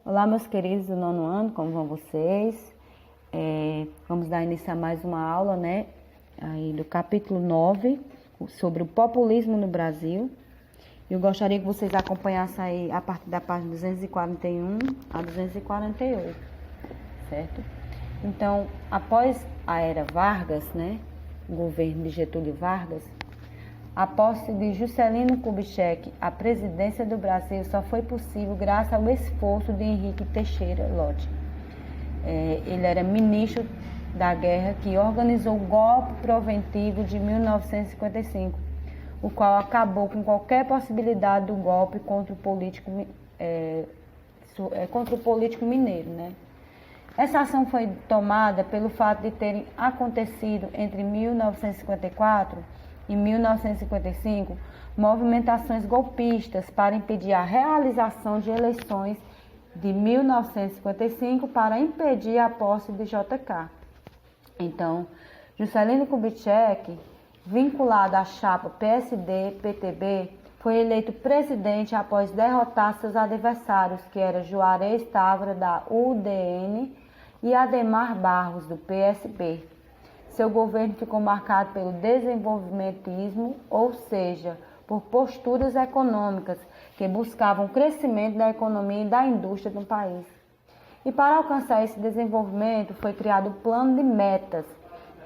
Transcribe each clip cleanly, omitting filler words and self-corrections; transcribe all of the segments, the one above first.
Olá, meus queridos do nono ano, como vão vocês? Vamos dar início a mais uma aula, né? Aí do capítulo 9, sobre o populismo no Brasil. Eu gostaria que vocês acompanhassem aí a partir da página 241 a 248, certo? Então, após a era Vargas, né? O governo de Getúlio Vargas, a posse de Juscelino Kubitschek à presidência do Brasil só foi possível graças ao esforço de Henrique Teixeira Lott. Ele era ministro da Guerra que organizou o golpe preventivo de 1955, o qual acabou com qualquer possibilidade do golpe contra o político mineiro, né? Essa ação foi tomada pelo fato de terem acontecido entre 1954 e 1955, movimentações golpistas para impedir a realização de eleições de 1955 para impedir a posse de JK. Então, Juscelino Kubitschek, vinculado à chapa PSD-PTB, foi eleito presidente após derrotar seus adversários, que eram Juarez Távora, da UDN, e Adhemar Barros, do PSB. Seu governo ficou marcado pelo desenvolvimentismo, ou seja, por posturas econômicas que buscavam o crescimento da economia e da indústria do país. E para alcançar esse desenvolvimento foi criado o plano de metas,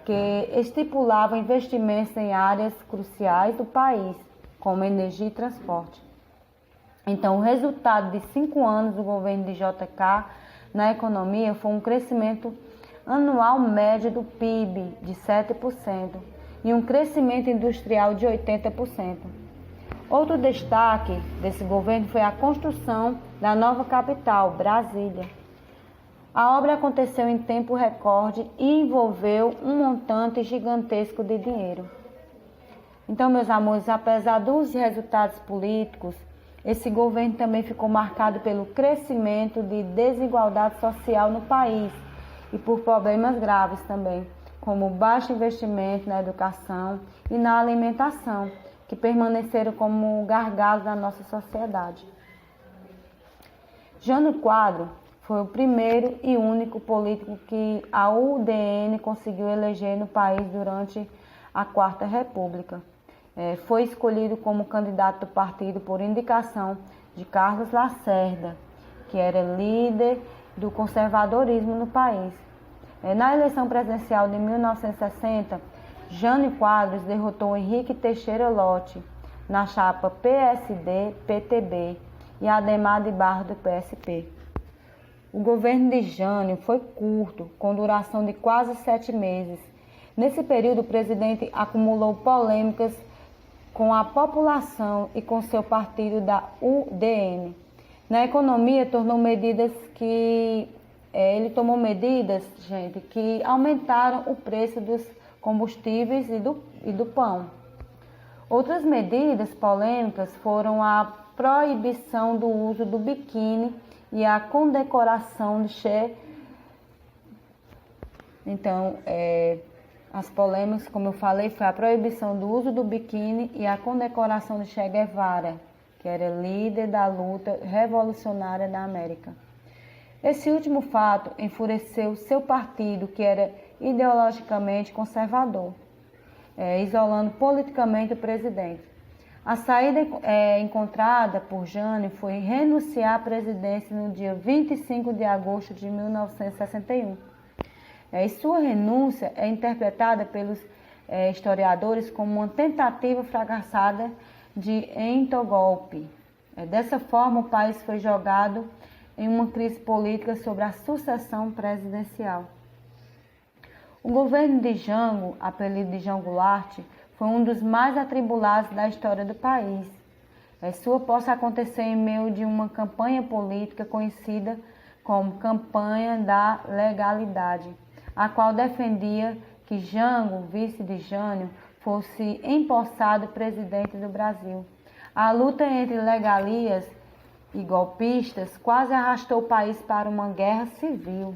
que estipulava investimentos em áreas cruciais do país, como energia e transporte. Então, o resultado de 5 anos do governo de JK na economia foi um crescimento anual médio do PIB de 7% e um crescimento industrial de 80%. Outro destaque desse governo foi a construção da nova capital, Brasília. A obra aconteceu em tempo recorde e envolveu um montante gigantesco de dinheiro. Então, meus amores, apesar dos resultados políticos, esse governo também ficou marcado pelo crescimento de desigualdade social no país e por problemas graves também, como baixo investimento na educação e na alimentação, que permaneceram como gargalos da nossa sociedade. Jânio Quadros foi o primeiro e único político que a UDN conseguiu eleger no país durante a Quarta República. Foi escolhido como candidato do partido por indicação de Carlos Lacerda, que era líder do conservadorismo no país. Na eleição presidencial de 1960, Jânio Quadros derrotou Henrique Teixeira Lott na chapa PSD-PTB e Adhemar de Barros do PSP. O governo de Jânio foi curto, com duração de quase 7 meses. Nesse período, o presidente acumulou polêmicas com a população e com seu partido da UDN. Na economia, ele tomou medidas, gente, que aumentaram o preço dos combustíveis e do pão. Outras medidas polêmicas foram a proibição do uso do biquíni e a condecoração de Che. Então, as polêmicas, como eu falei, foi a proibição do uso do biquíni e a condecoração de Che Guevara, que era líder da luta revolucionária da América. Esse último fato enfureceu seu partido, que era ideologicamente conservador, isolando politicamente o presidente. A saída encontrada por Jânio foi renunciar à presidência no dia 25 de agosto de 1961. E sua renúncia é interpretada pelos historiadores como uma tentativa fracassada de entogolpe. Dessa forma, o país foi jogado em uma crise política sobre a sucessão presidencial. O governo de Jango, apelido de João Goulart, foi um dos mais atribulados da história do país. Sua posse aconteceu em meio de uma campanha política conhecida como Campanha da Legalidade, a qual defendia que Jango, vice de Jânio, fosse empossado presidente do Brasil. A luta entre legalias e golpistas quase arrastou o país para uma guerra civil.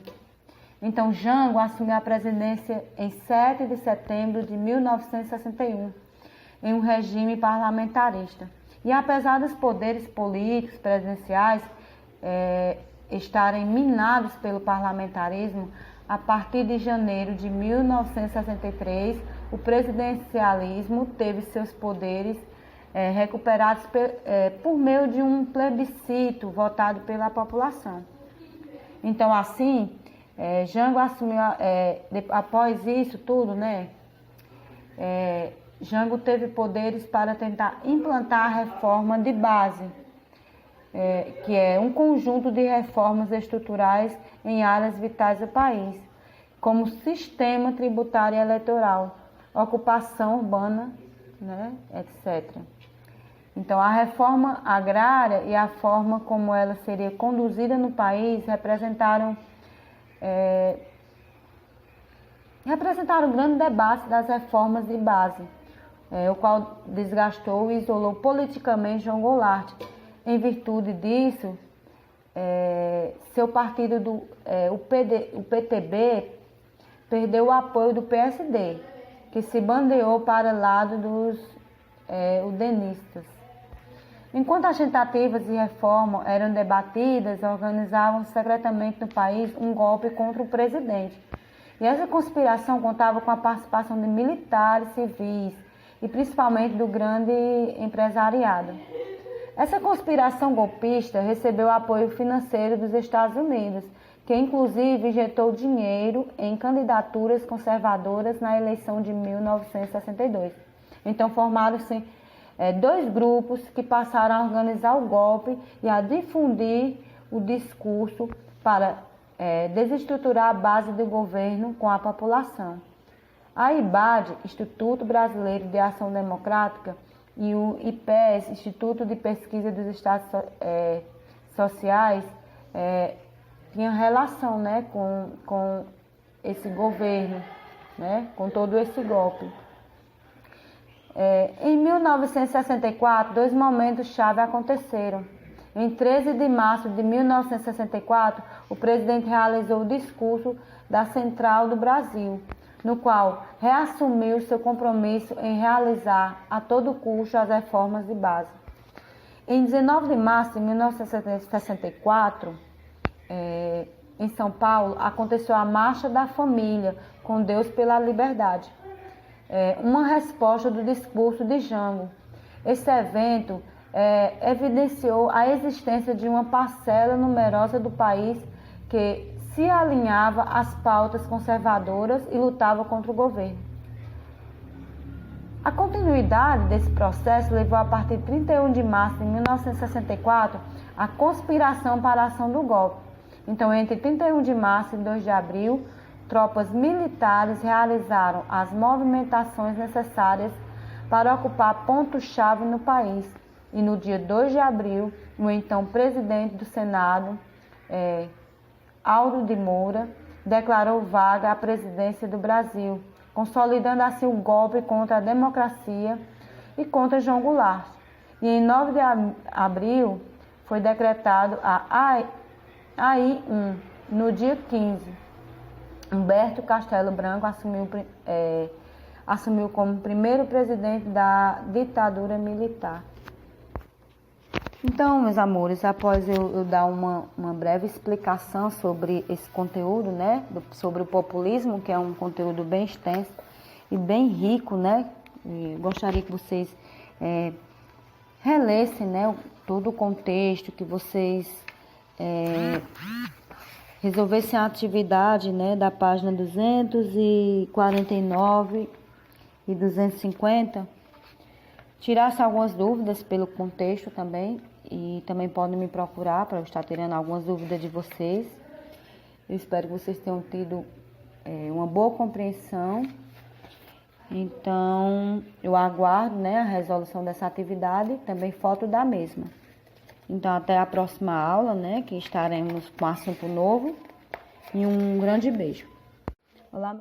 Então, Jango assumiu a presidência em 7 de setembro de 1961, em um regime parlamentarista. E apesar dos poderes políticos presidenciais, estarem minados pelo parlamentarismo, a partir de janeiro de 1963, o presidencialismo teve seus poderes recuperados por meio de um plebiscito votado pela população. Então, assim, Jango assumiu, após isso tudo, né? Jango teve poderes para tentar implantar a reforma de base, que é um conjunto de reformas estruturais em áreas vitais do país, como sistema tributário e eleitoral, ocupação urbana, né, etc. Então, a reforma agrária e a forma como ela seria conduzida no país representaram um grande debate das reformas de base, o qual desgastou e isolou politicamente João Goulart. Em virtude disso, seu partido, o PTB, perdeu o apoio do PSD, que se bandeou para o lado dos udenistas. Enquanto as tentativas de reforma eram debatidas, organizavam secretamente no país um golpe contra o presidente. E essa conspiração contava com a participação de militares, civis e principalmente do grande empresariado. Essa conspiração golpista recebeu apoio financeiro dos Estados Unidos, que inclusive injetou dinheiro em candidaturas conservadoras na eleição de 1962. Então formaram-se dois grupos que passaram a organizar o golpe e a difundir o discurso para desestruturar a base do governo com a população. A IBAD, Instituto Brasileiro de Ação Democrática, e o IPES, Instituto de Pesquisa dos Estados Sociais, tinha relação, né, com esse governo, né, com todo esse golpe. Em 1964, dois momentos-chave aconteceram. Em 13 de março de 1964, o presidente realizou o discurso da Central do Brasil, no qual reassumiu seu compromisso em realizar a todo custo as reformas de base. Em 19 de março de 1964, em São Paulo, aconteceu a Marcha da Família, com Deus pela Liberdade, uma resposta do discurso de Jango. Esse evento evidenciou a existência de uma parcela numerosa do país que se alinhava às pautas conservadoras e lutava contra o governo. A continuidade desse processo levou a partir de 31 de março de 1964 a conspiração para a ação do golpe. Então, entre 31 de março e 2 de abril, tropas militares realizaram as movimentações necessárias para ocupar pontos-chave no país. E no dia 2 de abril, o então presidente do Senado, Auro de Moura, declarou vaga a presidência do Brasil, consolidando assim o golpe contra a democracia e contra João Goulart. E em 9 de abril foi decretado a AI-1. No dia 15, Humberto Castelo Branco assumiu como primeiro presidente da ditadura militar. Então, meus amores, após eu dar uma breve explicação sobre esse conteúdo, né, sobre o populismo, que é um conteúdo bem extenso e bem rico, né, e gostaria que vocês relessem, né, todo o contexto, que vocês resolvessem a atividade, né, da página 249 e 250, tirasse algumas dúvidas pelo contexto também, e também podem me procurar para eu estar tirando algumas dúvidas de vocês. Eu espero que vocês tenham tido uma boa compreensão. Então, eu aguardo, né, a resolução dessa atividade, também foto da mesma. Então, até a próxima aula, né, que estaremos com assunto novo. E um grande beijo. Olá.